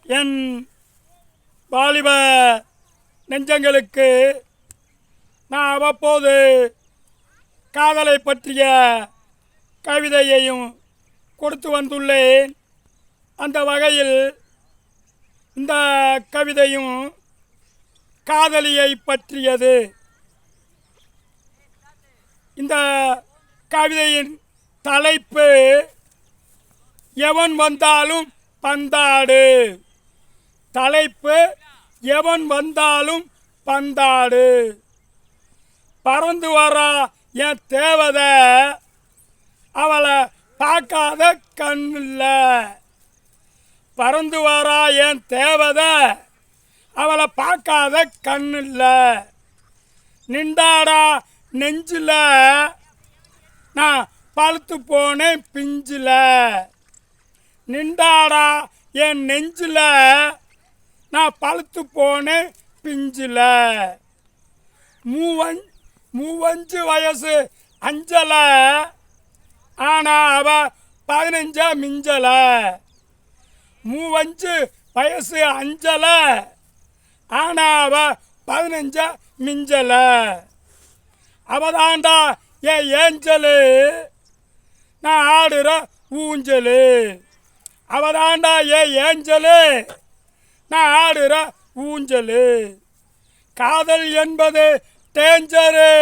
என் வாலிப நெஞ்சங்களுக்கு நான் அவ்வப்போது காதலை பற்றிய கவிதையையும் கொடுத்து வந்துள்ளேன். அந்த வகையில் இந்த கவிதையும் காதலியை பற்றியது. இந்த கவிதையின் தலைப்பு எவன் வந்தாலும் பந்தாடு. தலைப்பு எவன் வந்தாலும் பந்தாடு. பறந்து வரா என் தேவதை, அவளை பார்க்காத கண்ணில்ல. பறந்து வரா என் தேவதை, அவளை பார்க்காத கண்ணில்ல. நின்றாடா நெஞ்சில், நான் பழுத்து போனேன் பிஞ்சில். நின்றாடா என் நெஞ்சில், நான் பழுத்து போனேன் பிஞ்சில். மூவஞ்சு வயசு அஞ்சல, ஆனா அவ 15 மிஞ்சல. மூவஞ்சு வயசு அஞ்சல, ஆனா அவ 15 மிஞ்சல. அவதாண்டா என் ஏஞ்சலு, நான் ஆடுற ஊஞ்சலு. அவதாண்டா என் ஏஞ்சலு, நான் ஆடுற ஊஞ்சலு. காதல் என்பது டேஞ்சரு,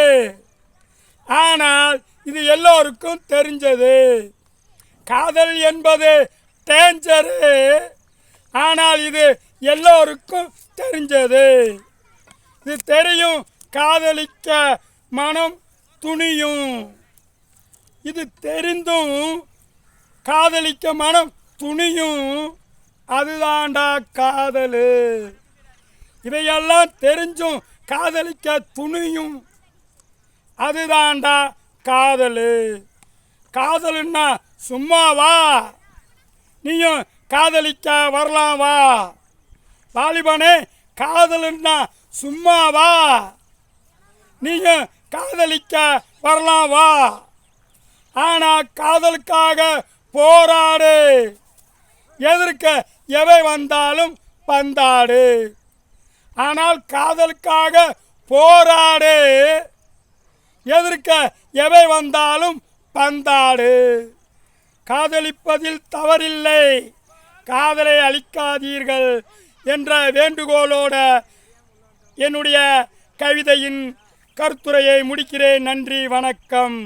ஆனால் இது எல்லோருக்கும் தெரிஞ்சது. காதல் என்பது டேஞ்சரு, ஆனால் இது எல்லோருக்கும் தெரிஞ்சது. இது தெரியும் காதலிக்க மனம் துணியும். இது தெரிந்தும் காதலிக்க மனம் துணியும். அதுதாண்டா காதலு. இதையெல்லாம் தெரிஞ்சும் காதலிக்க துணியும். அதுதாண்டா காதலு. காதலுன்னா சும்மாவா? நீயும் காதலிக்க வரலாம் வா. வாலிபனே, காதலுன்னா சும்மாவா? நீயும் காதலிக்க வரலாம் வா. ஆனா காதலுக்காக போராடு. எதிர்க்க எவை வந்தாலும் பந்தாடு. ஆனால் காதலுக்காக போராடு. எதிர்க்க எவை வந்தாலும் பந்தாடு. காதலிப்பதில் தவறில்லை, காதலை அழிக்காதீர்கள் என்ற வேண்டுகோளோட என்னுடைய கவிதையின் கருத்துரையை முடிக்கிறேன். நன்றி, வணக்கம்.